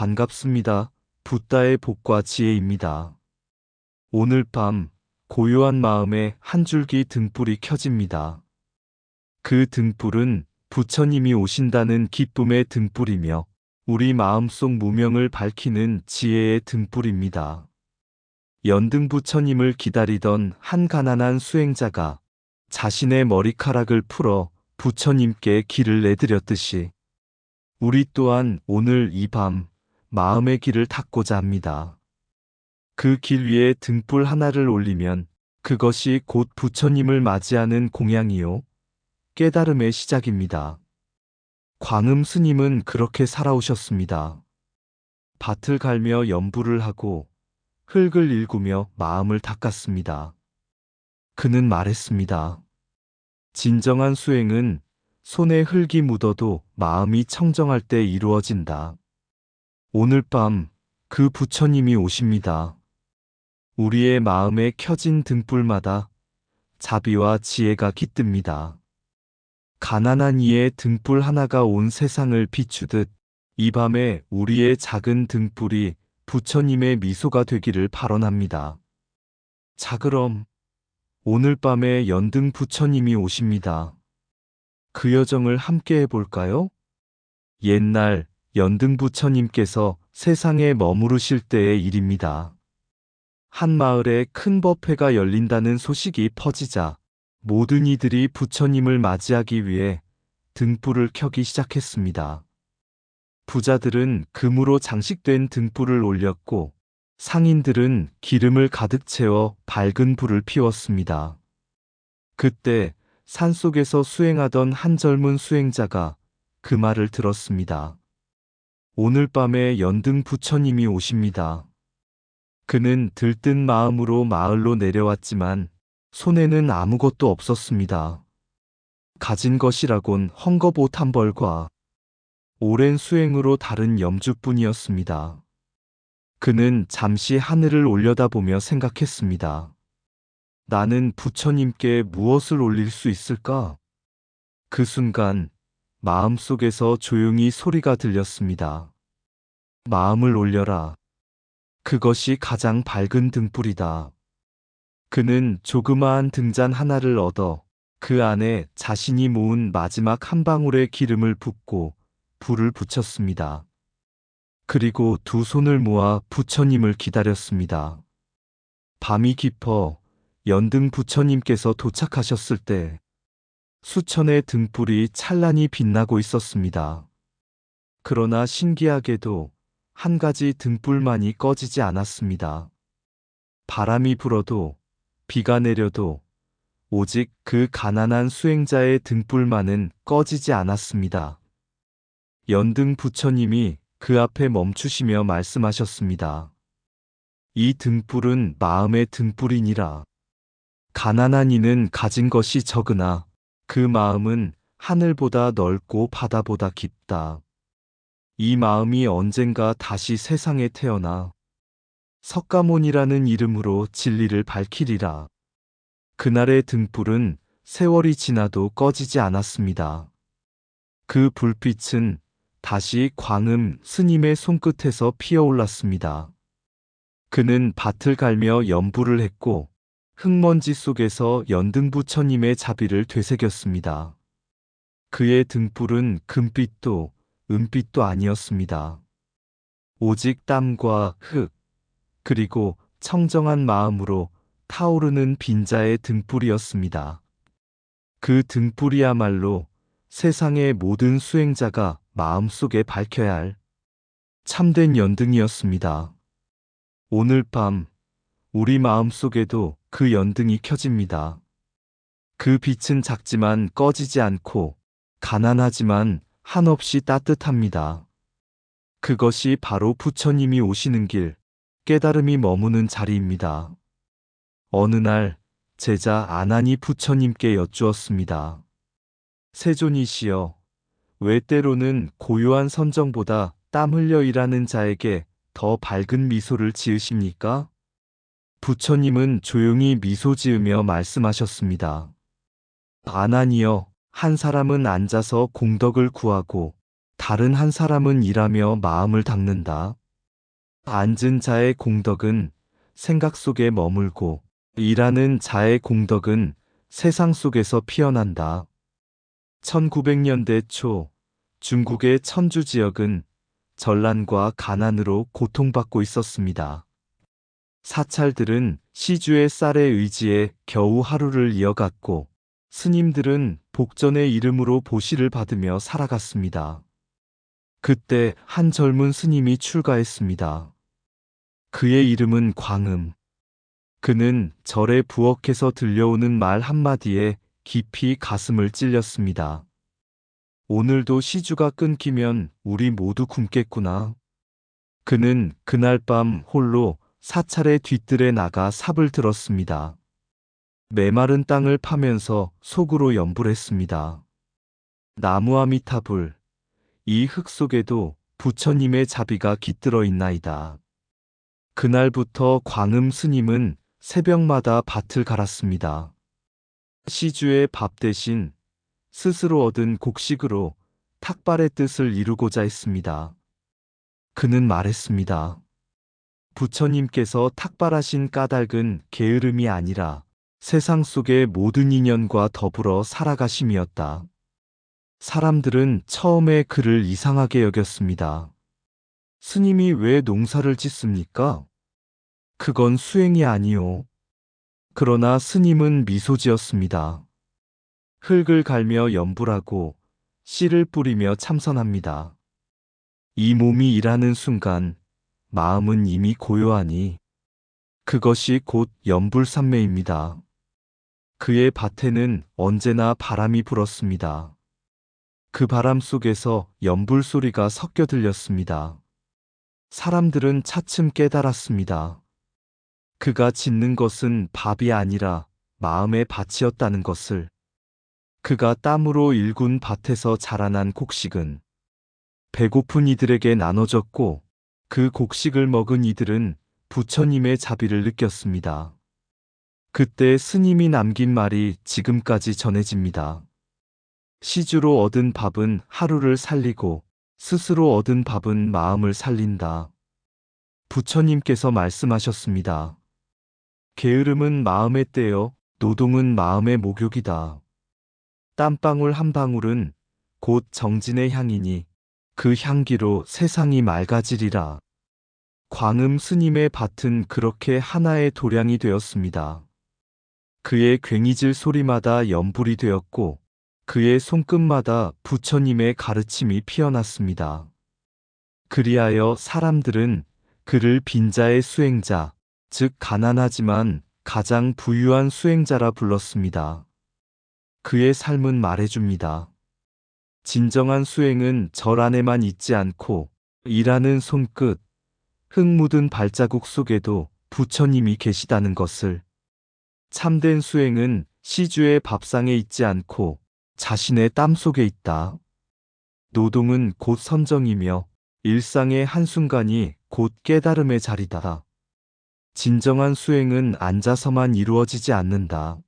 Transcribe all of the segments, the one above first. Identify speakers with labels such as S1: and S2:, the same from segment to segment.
S1: 반갑습니다. 붓다의 복과 지혜입니다. 오늘 밤 고요한 마음에 한 줄기 등불이 켜집니다. 그 등불은 부처님이 오신다는 기쁨의 등불이며 우리 마음속 무명을 밝히는 지혜의 등불입니다. 연등 부처님을 기다리던 한 가난한 수행자가 자신의 머리카락을 풀어 부처님께 길을 내드렸듯이 우리 또한 오늘 이 밤 마음의 길을 닦고자 합니다. 그 길 위에 등불 하나를 올리면 그것이 곧 부처님을 맞이하는 공양이요 깨달음의 시작입니다. 광음 스님은 그렇게 살아오셨습니다. 밭을 갈며 염불을 하고 흙을 일구며 마음을 닦았습니다. 그는 말했습니다. 진정한 수행은 손에 흙이 묻어도 마음이 청정할 때 이루어진다. 오늘 밤 그 부처님이 오십니다. 우리의 마음에 켜진 등불마다 자비와 지혜가 깃듭니다. 가난한 이의 등불 하나가 온 세상을 비추듯 이 밤에 우리의 작은 등불이 부처님의 미소가 되기를 발언합니다. 자 그럼 오늘 밤에 연등 부처님이 오십니다. 그 여정을 함께 해볼까요? 옛날 연등 부처님께서 세상에 머무르실 때의 일입니다. 한 마을에 큰 법회가 열린다는 소식이 퍼지자 모든 이들이 부처님을 맞이하기 위해 등불을 켜기 시작했습니다. 부자들은 금으로 장식된 등불을 올렸고 상인들은 기름을 가득 채워 밝은 불을 피웠습니다. 그때 산속에서 수행하던 한 젊은 수행자가 그 말을 들었습니다. 오늘 밤에 연등 부처님이 오십니다. 그는 들뜬 마음으로 마을로 내려왔지만 손에는 아무것도 없었습니다. 가진 것이라곤 헝겊옷 한 벌과 오랜 수행으로 다른 염주뿐이었습니다. 그는 잠시 하늘을 올려다보며 생각했습니다. 나는 부처님께 무엇을 올릴 수 있을까? 그 순간 마음속에서 조용히 소리가 들렸습니다. 마음을 올려라. 그것이 가장 밝은 등불이다. 그는 조그마한 등잔 하나를 얻어 그 안에 자신이 모은 마지막 한 방울의 기름을 붓고 불을 붙였습니다. 그리고 두 손을 모아 부처님을 기다렸습니다. 밤이 깊어 연등 부처님께서 도착하셨을 때 수천의 등불이 찬란히 빛나고 있었습니다. 그러나 신기하게도 한 가지 등불만이 꺼지지 않았습니다. 바람이 불어도 비가 내려도 오직 그 가난한 수행자의 등불만은 꺼지지 않았습니다. 연등 부처님이 그 앞에 멈추시며 말씀하셨습니다. 이 등불은 마음의 등불이니라. 가난한 이는 가진 것이 적으나 그 마음은 하늘보다 넓고 바다보다 깊다. 이 마음이 언젠가 다시 세상에 태어나 석가모니라는 이름으로 진리를 밝히리라. 그날의 등불은 세월이 지나도 꺼지지 않았습니다. 그 불빛은 다시 광음 스님의 손끝에서 피어올랐습니다. 그는 밭을 갈며 염불을 했고 흙먼지 속에서 연등 부처님의 자비를 되새겼습니다. 그의 등불은 금빛도 은빛도 아니었습니다. 오직 땀과 흙, 그리고 청정한 마음으로 타오르는 빈자의 등불이었습니다. 그 등불이야말로 세상의 모든 수행자가 마음속에 밝혀야 할 참된 연등이었습니다. 오늘 밤 우리 마음속에도 그 연등이 켜집니다. 그 빛은 작지만 꺼지지 않고 가난하지만 한없이 따뜻합니다. 그것이 바로 부처님이 오시는 길, 깨달음이 머무는 자리입니다. 어느 날 제자 아난이 부처님께 여쭈었습니다. 세존이시여, 왜 때로는 고요한 선정보다 땀 흘려 일하는 자에게 더 밝은 미소를 지으십니까? 부처님은 조용히 미소 지으며 말씀하셨습니다. 아난이여, 한 사람은 앉아서 공덕을 구하고 다른 한 사람은 일하며 마음을 닦는다. 앉은 자의 공덕은 생각 속에 머물고 일하는 자의 공덕은 세상 속에서 피어난다. 1900년대 초 중국의 천주 지역은 전란과 가난으로 고통받고 있었습니다. 사찰들은 시주의 쌀에 의지해 겨우 하루를 이어갔고 스님들은 복전의 이름으로 보시를 받으며 살아갔습니다. 그때 한 젊은 스님이 출가했습니다. 그의 이름은 광음. 그는 절에 부엌에서 들려오는 말 한마디에 깊이 가슴을 찔렸습니다. 오늘도 시주가 끊기면 우리 모두 굶겠구나. 그는 그날 밤 홀로 사찰의 뒤뜰에 나가 삽을 들었습니다. 메마른 땅을 파면서 속으로 염불했습니다. 나무아미타불, 이 흙 속에도 부처님의 자비가 깃들어 있나이다. 그날부터 광음 스님은 새벽마다 밭을 갈았습니다. 시주의 밥 대신 스스로 얻은 곡식으로 탁발의 뜻을 이루고자 했습니다. 그는 말했습니다. 부처님께서 탁발하신 까닭은 게으름이 아니라 세상 속의 모든 인연과 더불어 살아가심이었다. 사람들은 처음에 그를 이상하게 여겼습니다. 스님이 왜 농사를 짓습니까? 그건 수행이 아니요. 그러나 스님은 미소 지었습니다. 흙을 갈며 염불하고 씨를 뿌리며 참선합니다. 이 몸이 일하는 순간 마음은 이미 고요하니 그것이 곧 염불삼매입니다. 그의 밭에는 언제나 바람이 불었습니다. 그 바람 속에서 염불 소리가 섞여 들렸습니다. 사람들은 차츰 깨달았습니다. 그가 짓는 것은 밥이 아니라 마음의 밭이었다는 것을. 그가 땀으로 일군 밭에서 자라난 곡식은 배고픈 이들에게 나눠졌고 그 곡식을 먹은 이들은 부처님의 자비를 느꼈습니다. 그때 스님이 남긴 말이 지금까지 전해집니다. 시주로 얻은 밥은 하루를 살리고 스스로 얻은 밥은 마음을 살린다. 부처님께서 말씀하셨습니다. 게으름은 마음의 떼여, 노동은 마음의 목욕이다. 땀방울 한 방울은 곧 정진의 향이니 그 향기로 세상이 맑아지리라. 광음 스님의 밭은 그렇게 하나의 도량이 되었습니다. 그의 괭이질 소리마다 염불이 되었고 그의 손끝마다 부처님의 가르침이 피어났습니다. 그리하여 사람들은 그를 빈자의 수행자, 즉 가난하지만 가장 부유한 수행자라 불렀습니다. 그의 삶은 말해줍니다. 진정한 수행은 절 안에만 있지 않고 일하는 손끝, 흙 묻은 발자국 속에도 부처님이 계시다는 것을. 참된 수행은 시주의 밥상에 있지 않고 자신의 땀 속에 있다. 노동은 곧 선정이며 일상의 한순간이 곧 깨달음의 자리다. 진정한 수행은 앉아서만 이루어지지 않는다.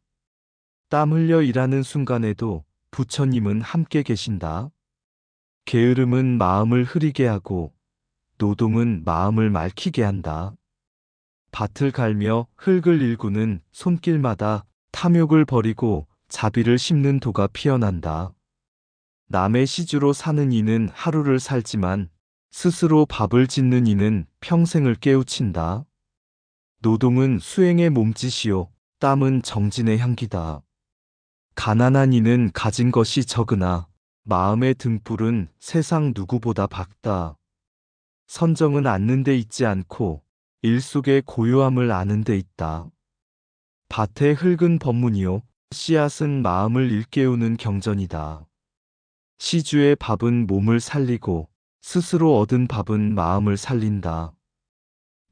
S1: 땀 흘려 일하는 순간에도 부처님은 함께 계신다. 게으름은 마음을 흐리게 하고 노동은 마음을 맑히게 한다. 밭을 갈며 흙을 일구는 손길마다 탐욕을 버리고 자비를 심는 도가 피어난다. 남의 시주로 사는 이는 하루를 살지만 스스로 밥을 짓는 이는 평생을 깨우친다. 노동은 수행의 몸짓이요, 땀은 정진의 향기다. 가난한 이는 가진 것이 적으나 마음의 등불은 세상 누구보다 밝다. 선정은 앉는 데 있지 않고 일 속의 고요함을 아는 데 있다. 밭의 흙은 법문이요, 씨앗은 마음을 일깨우는 경전이다. 시주의 밥은 몸을 살리고 스스로 얻은 밥은 마음을 살린다.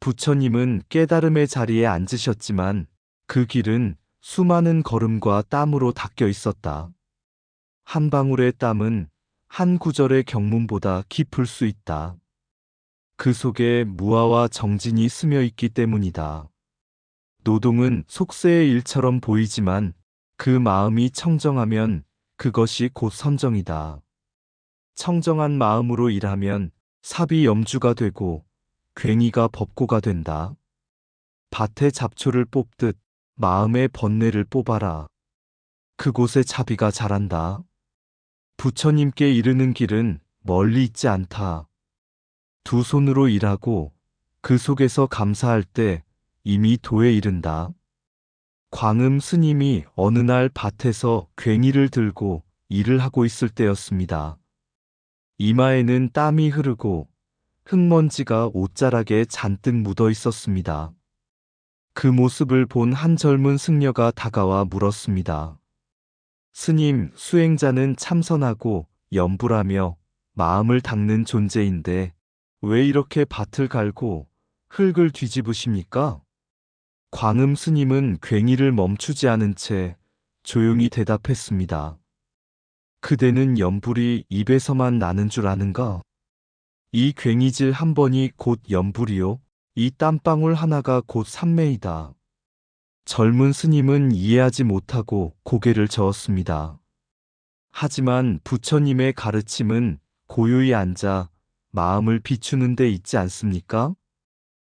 S1: 부처님은 깨달음의 자리에 앉으셨지만 그 길은 수많은 걸음과 땀으로 닦여 있었다. 한 방울의 땀은 한 구절의 경문보다 깊을 수 있다. 그 속에 무아와 정진이 스며 있기 때문이다. 노동은 속세의 일처럼 보이지만 그 마음이 청정하면 그것이 곧 선정이다. 청정한 마음으로 일하면 삽이 염주가 되고 괭이가 법고가 된다. 밭에 잡초를 뽑듯 마음의 번뇌를 뽑아라. 그곳에 자비가 자란다. 부처님께 이르는 길은 멀리 있지 않다. 두 손으로 일하고 그 속에서 감사할 때 이미 도에 이른다. 광음 스님이 어느 날 밭에서 괭이를 들고 일을 하고 있을 때였습니다. 이마에는 땀이 흐르고 흙먼지가 옷자락에 잔뜩 묻어 있었습니다. 그 모습을 본 한 젊은 승려가 다가와 물었습니다. 스님, 수행자는 참선하고 염불하며 마음을 닦는 존재인데 왜 이렇게 밭을 갈고 흙을 뒤집으십니까? 광음 스님은 괭이를 멈추지 않은 채 조용히 대답했습니다. 그대는 염불이 입에서만 나는 줄 아는가? 이 괭이질 한 번이 곧 염불이요. 이 땀방울 하나가 곧 삼매이다. 젊은 스님은 이해하지 못하고 고개를 저었습니다. 하지만 부처님의 가르침은 고요히 앉아 마음을 비추는 데 있지 않습니까?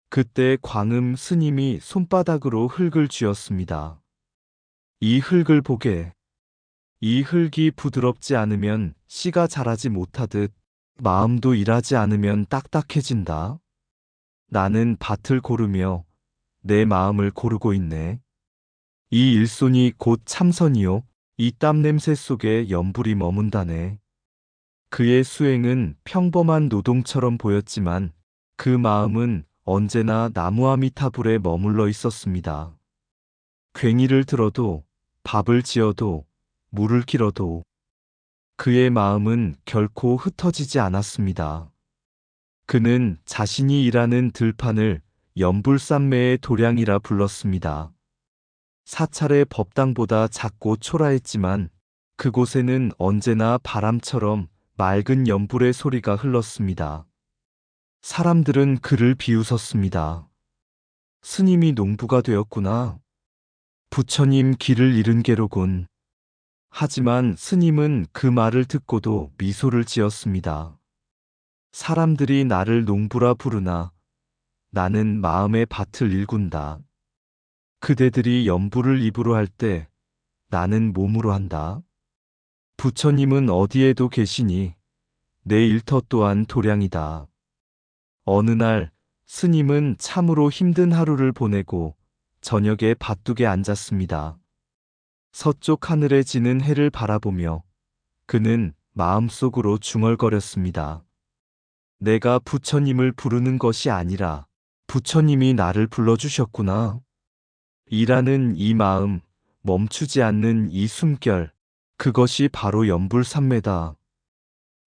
S1: 그때 광음 스님이 손바닥으로 흙을 쥐었습니다. 이 흙을 보게. 이 흙이 부드럽지 않으면 씨가 자라지 못하듯 마음도 일하지 않으면 딱딱해진다. 나는 밭을 고르며 내 마음을 고르고 있네. 이 일손이 곧 참선이요. 이 땀 냄새 속에 염불이 머문다네. 그의 수행은 평범한 노동처럼 보였지만 그 마음은 언제나 나무아미타불에 머물러 있었습니다. 괭이를 들어도 밥을 지어도 물을 길어도 그의 마음은 결코 흩어지지 않았습니다. 그는 자신이 일하는 들판을 염불산매의 도량이라 불렀습니다. 사찰의 법당보다 작고 초라했지만 그곳에는 언제나 바람처럼 맑은 염불의 소리가 흘렀습니다. 사람들은 그를 비웃었습니다. 스님이 농부가 되었구나. 부처님 길을 잃은 게로군. 하지만 스님은 그 말을 듣고도 미소를 지었습니다. 사람들이 나를 농부라 부르나 나는 마음의 밭을 일군다. 그대들이 염불을 입으로 할 때 나는 몸으로 한다. 부처님은 어디에도 계시니 내 일터 또한 도량이다. 어느 날 스님은 참으로 힘든 하루를 보내고 저녁에 밭둑에 앉았습니다. 서쪽 하늘에 지는 해를 바라보며 그는 마음속으로 중얼거렸습니다. 내가 부처님을 부르는 것이 아니라 부처님이 나를 불러주셨구나. 일하는 이 마음, 멈추지 않는 이 숨결, 그것이 바로 염불삼매다.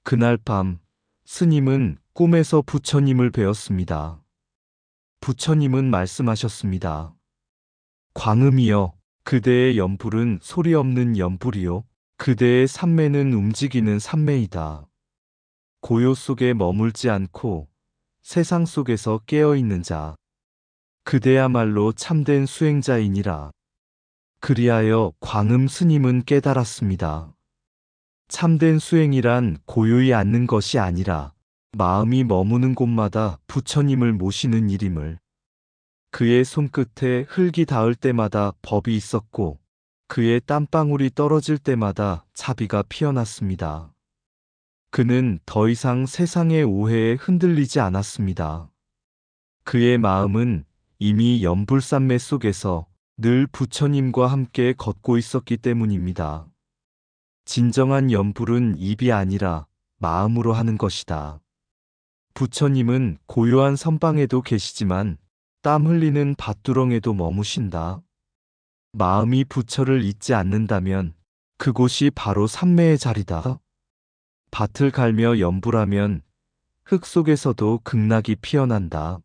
S1: 그날 밤 스님은 꿈에서 부처님을 뵈었습니다. 부처님은 말씀하셨습니다. 광음이여, 그대의 염불은 소리 없는 염불이요. 그대의 삼매는 움직이는 삼매이다. 고요 속에 머물지 않고 세상 속에서 깨어있는 자. 그대야말로 참된 수행자이니라. 그리하여 광음 스님은 깨달았습니다. 참된 수행이란 고요히 앉는 것이 아니라 마음이 머무는 곳마다 부처님을 모시는 일임을. 그의 손끝에 흙이 닿을 때마다 법이 있었고 그의 땀방울이 떨어질 때마다 자비가 피어났습니다. 그는 더 이상 세상의 오해에 흔들리지 않았습니다. 그의 마음은 이미 염불산매 속에서 늘 부처님과 함께 걷고 있었기 때문입니다. 진정한 염불은 입이 아니라 마음으로 하는 것이다. 부처님은 고요한 선방에도 계시지만 땀 흘리는 밭두렁에도 머무신다. 마음이 부처를 잊지 않는다면 그곳이 바로 삼매의 자리다. 밭을 갈며 염불하면 흙 속에서도 극락이 피어난다.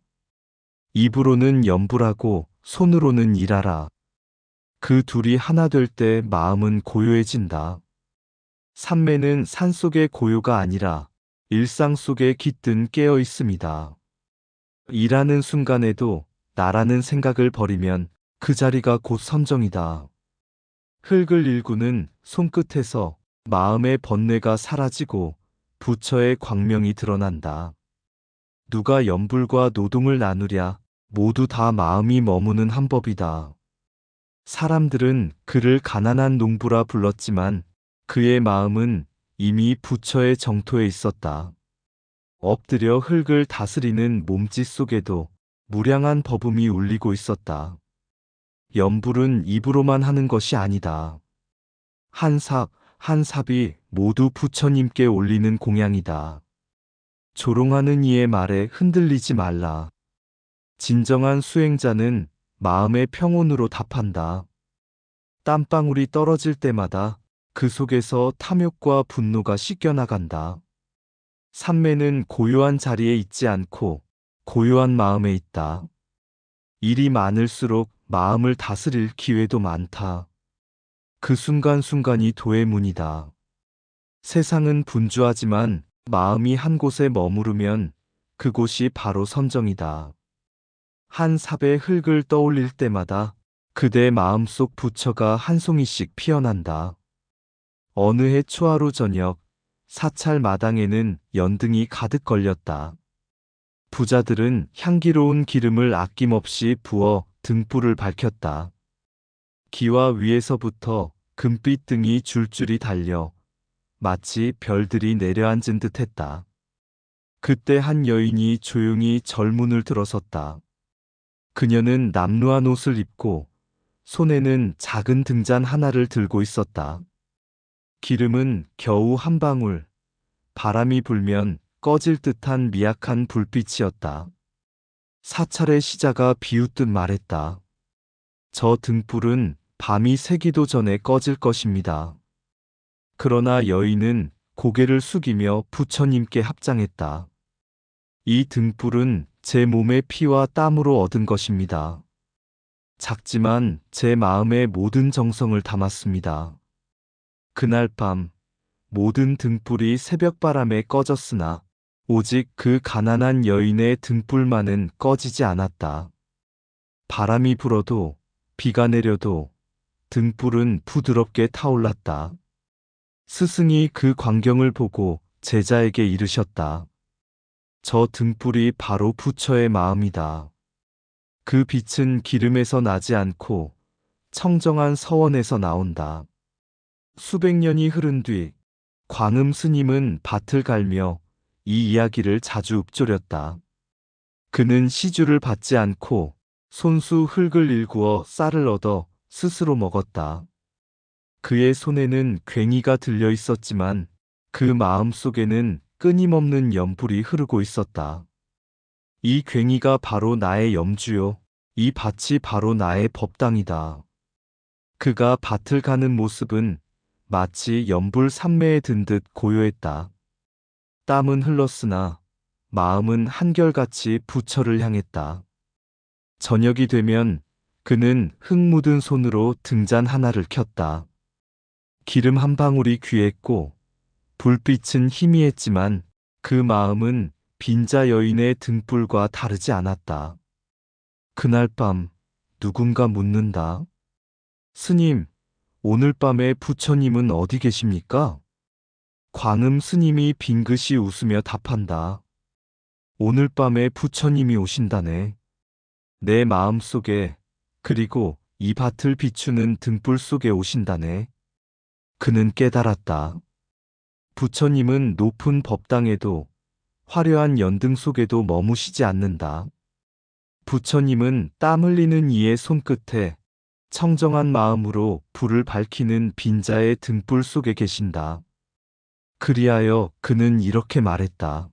S1: 입으로는 염불하고 손으로는 일하라. 그 둘이 하나 될 때 마음은 고요해진다. 삼매는 산속의 고요가 아니라 일상 속에 깃든 깨어 있습니다. 일하는 순간에도 나라는 생각을 버리면 그 자리가 곧 선정이다. 흙을 일구는 손끝에서 마음의 번뇌가 사라지고 부처의 광명이 드러난다. 누가 연불과 노동을 나누랴 모두 다 마음이 머무는 한 법이다. 사람들은 그를 가난한 농부라 불렀지만 그의 마음은 이미 부처의 정토에 있었다. 엎드려 흙을 다스리는 몸짓 속에도 무량한 법음이 울리고 있었다. 연불은 입으로만 하는 것이 아니다. 한 삽, 한 삽이 모두 부처님께 올리는 공양이다. 조롱하는 이의 말에 흔들리지 말라. 진정한 수행자는 마음의 평온으로 답한다. 땀방울이 떨어질 때마다 그 속에서 탐욕과 분노가 씻겨나간다. 삼매는 고요한 자리에 있지 않고 고요한 마음에 있다. 일이 많을수록 마음을 다스릴 기회도 많다. 그 순간순간이 도의 문이다. 세상은 분주하지만 마음이 한 곳에 머무르면 그곳이 바로 선정이다. 한 삽의 흙을 떠올릴 때마다 그대 마음속 부처가 한 송이씩 피어난다. 어느 해 초하루 저녁 사찰 마당에는 연등이 가득 걸렸다. 부자들은 향기로운 기름을 아낌없이 부어 등불을 밝혔다. 기와 위에서부터 금빛 등이 줄줄이 달려 마치 별들이 내려앉은 듯 했다. 그때 한 여인이 조용히 절문을 들어섰다. 그녀는 남루한 옷을 입고 손에는 작은 등잔 하나를 들고 있었다. 기름은 겨우 한 방울, 바람이 불면 꺼질 듯한 미약한 불빛이었다. 사찰의 시자가 비웃듯 말했다. 저 등불은 밤이 새기도 전에 꺼질 것입니다. 그러나 여인은 고개를 숙이며 부처님께 합장했다. 이 등불은 제 몸의 피와 땀으로 얻은 것입니다. 작지만 제 마음의 모든 정성을 담았습니다. 그날 밤 모든 등불이 새벽바람에 꺼졌으나 오직 그 가난한 여인의 등불만은 꺼지지 않았다. 바람이 불어도 비가 내려도 등불은 부드럽게 타올랐다. 스승이 그 광경을 보고 제자에게 이르셨다. 저 등불이 바로 부처의 마음이다. 그 빛은 기름에서 나지 않고 청정한 서원에서 나온다. 수백 년이 흐른 뒤 광음 스님은 밭을 갈며 이 이야기를 자주 읊조렸다. 그는 시주를 받지 않고 손수 흙을 일구어 쌀을 얻어 스스로 먹었다. 그의 손에는 괭이가 들려 있었지만 그 마음 속에는 끊임없는 연불이 흐르고 있었다. 이 괭이가 바로 나의 염주요. 이 밭이 바로 나의 법당이다. 그가 밭을 가는 모습은 마치 연불 삼매에 든 듯 고요했다. 땀은 흘렀으나 마음은 한결같이 부처를 향했다. 저녁이 되면 그는 흙 묻은 손으로 등잔 하나를 켰다. 기름 한 방울이 귀했고 불빛은 희미했지만 그 마음은 빈자 여인의 등불과 다르지 않았다. 그날 밤 누군가 묻는다. 스님, 오늘 밤에 부처님은 어디 계십니까? 광음 스님이 빙긋이 웃으며 답한다. 오늘 밤에 부처님이 오신다네. 내 마음 속에 그리고 이 밭을 비추는 등불 속에 오신다네. 그는 깨달았다. 부처님은 높은 법당에도 화려한 연등 속에도 머무시지 않는다. 부처님은 땀 흘리는 이의 손끝에 청정한 마음으로 불을 밝히는 빈자의 등불 속에 계신다. 그리하여 그는 이렇게 말했다.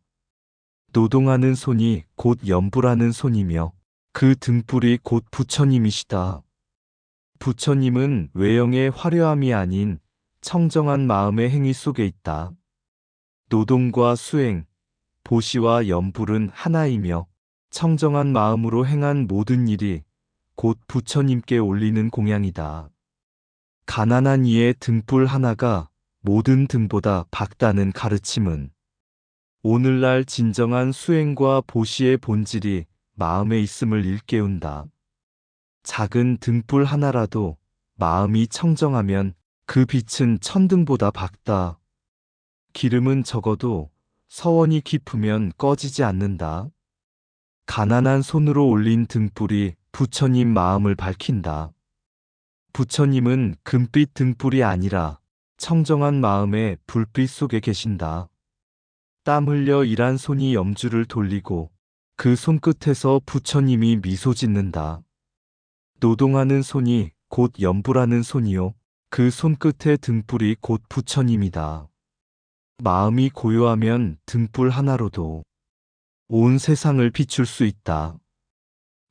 S1: 노동하는 손이 곧 연불하는 손이며 그 등불이 곧 부처님이시다. 부처님은 외형의 화려함이 아닌 청정한 마음의 행위 속에 있다. 노동과 수행, 보시와 연불은 하나이며 청정한 마음으로 행한 모든 일이 곧 부처님께 올리는 공양이다. 가난한 이의 등불 하나가 모든 등보다 밝다는 가르침은 오늘날 진정한 수행과 보시의 본질이 마음에 있음을 일깨운다. 작은 등불 하나라도 마음이 청정하면 그 빛은 천등보다 밝다. 기름은 적어도 서원이 깊으면 꺼지지 않는다. 가난한 손으로 올린 등불이 부처님 마음을 밝힌다. 부처님은 금빛 등불이 아니라 청정한 마음의 불빛 속에 계신다. 땀 흘려 일한 손이 염주를 돌리고 그 손끝에서 부처님이 미소 짓는다. 노동하는 손이 곧 염불하는 손이요. 그 손끝의 등불이 곧 부처님이다. 마음이 고요하면 등불 하나로도 온 세상을 비출 수 있다.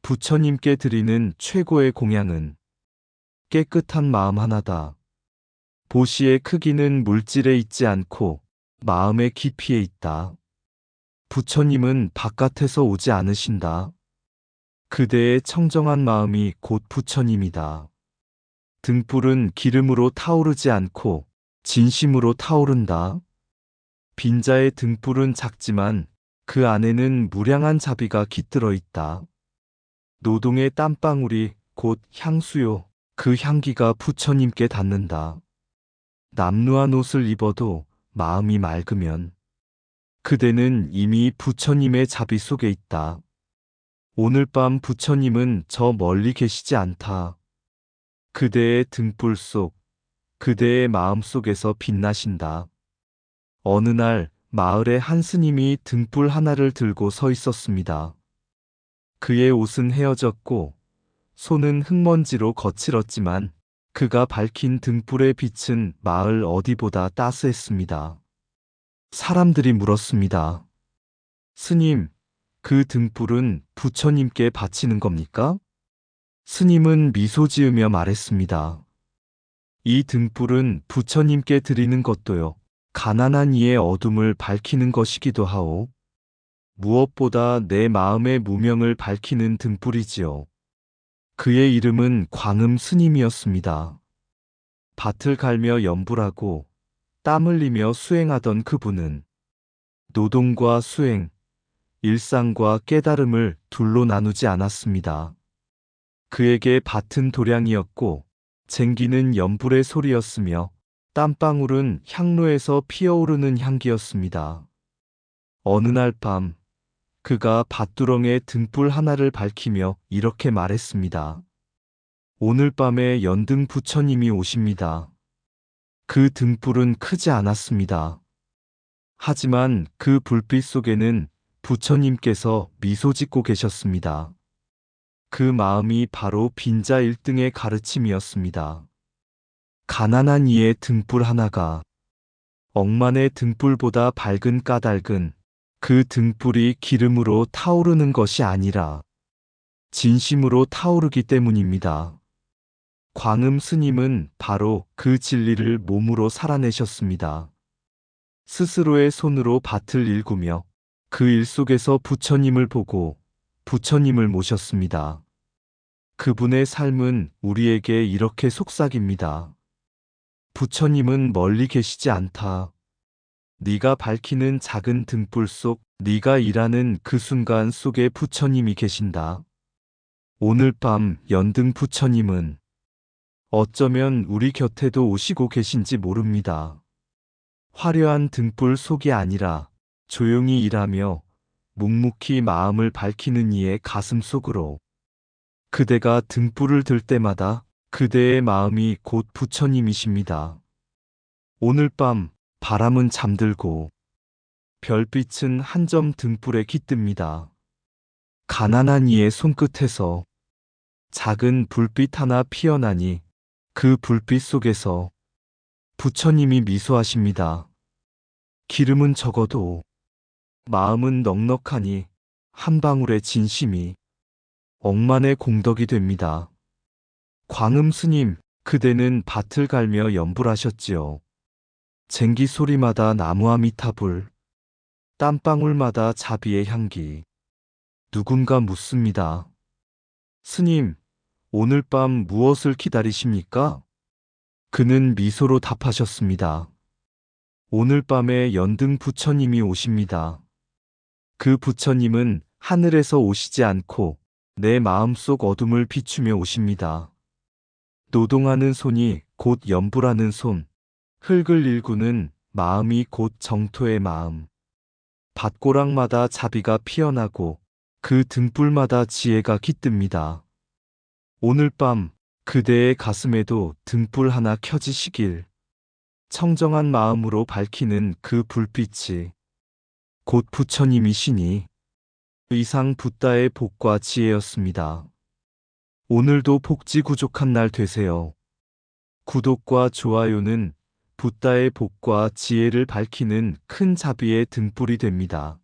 S1: 부처님께 드리는 최고의 공양은 깨끗한 마음 하나다. 보시의 크기는 물질에 있지 않고 마음의 깊이에 있다. 부처님은 바깥에서 오지 않으신다. 그대의 청정한 마음이 곧 부처님이다. 등불은 기름으로 타오르지 않고 진심으로 타오른다. 빈자의 등불은 작지만 그 안에는 무량한 자비가 깃들어 있다. 노동의 땀방울이 곧 향수요. 그 향기가 부처님께 닿는다. 남루한 옷을 입어도 마음이 맑으면 그대는 이미 부처님의 자비 속에 있다. 오늘 밤 부처님은 저 멀리 계시지 않다. 그대의 등불 속, 그대의 마음 속에서 빛나신다. 어느 날 마을에 한 스님이 등불 하나를 들고 서 있었습니다. 그의 옷은 헤어졌고 손은 흙먼지로 거칠었지만 그가 밝힌 등불의 빛은 마을 어디보다 따스했습니다. 사람들이 물었습니다. 스님, 그 등불은 부처님께 바치는 겁니까? 스님은 미소 지으며 말했습니다. 이 등불은 부처님께 드리는 것도요. 가난한 이의 어둠을 밝히는 것이기도 하오. 무엇보다 내 마음의 무명을 밝히는 등불이지요. 그의 이름은 광음 스님이었습니다. 밭을 갈며 염불하고 땀 흘리며 수행하던 그분은 노동과 수행, 일상과 깨달음을 둘로 나누지 않았습니다. 그에게 밭은 도량이었고 쟁기는 염불의 소리였으며 땀방울은 향로에서 피어오르는 향기였습니다. 어느 날 밤 그가 밭두렁에 등불 하나를 밝히며 이렇게 말했습니다. 오늘 밤에 연등 부처님이 오십니다. 그 등불은 크지 않았습니다. 하지만 그 불빛 속에는 부처님께서 미소 짓고 계셨습니다. 그 마음이 바로 빈자 1등의 가르침이었습니다. 가난한 이의 등불 하나가 억만의 등불보다 밝은 까닭은 그 등불이 기름으로 타오르는 것이 아니라 진심으로 타오르기 때문입니다. 광음 스님은 바로 그 진리를 몸으로 살아내셨습니다. 스스로의 손으로 밭을 일구며 그 일 속에서 부처님을 보고 부처님을 모셨습니다. 그분의 삶은 우리에게 이렇게 속삭입니다. 부처님은 멀리 계시지 않다. 네가 밝히는 작은 등불 속 네가 일하는 그 순간 속에 부처님이 계신다. 오늘 밤 연등 부처님은 어쩌면 우리 곁에도 오시고 계신지 모릅니다. 화려한 등불 속이 아니라 조용히 일하며 묵묵히 마음을 밝히는 이의 가슴 속으로 그대가 등불을 들 때마다 그대의 마음이 곧 부처님이십니다. 오늘 밤 바람은 잠들고 별빛은 한 점 등불에 깃듭니다. 가난한 이의 손끝에서 작은 불빛 하나 피어나니 그 불빛 속에서 부처님이 미소하십니다. 기름은 적어도 마음은 넉넉하니 한 방울의 진심이 억만의 공덕이 됩니다. 광음 스님, 그대는 밭을 갈며 염불하셨지요. 쟁기 소리마다 나무아미타불, 땀방울마다 자비의 향기. 누군가 묻습니다. 스님, 오늘 밤 무엇을 기다리십니까? 그는 미소로 답하셨습니다. 오늘 밤에 연등 부처님이 오십니다. 그 부처님은 하늘에서 오시지 않고 내 마음속 어둠을 비추며 오십니다. 노동하는 손이 곧 염불하는 손, 흙을 일구는 마음이 곧 정토의 마음. 밭고랑마다 자비가 피어나고 그 등불마다 지혜가 깃듭니다. 오늘 밤 그대의 가슴에도 등불 하나 켜지시길. 청정한 마음으로 밝히는 그 불빛이 곧 부처님이시니 이상 붓다의 복과 지혜였습니다. 오늘도 복지구족한 날 되세요. 구독과 좋아요는 붓다의 복과 지혜를 밝히는 큰 자비의 등불이 됩니다.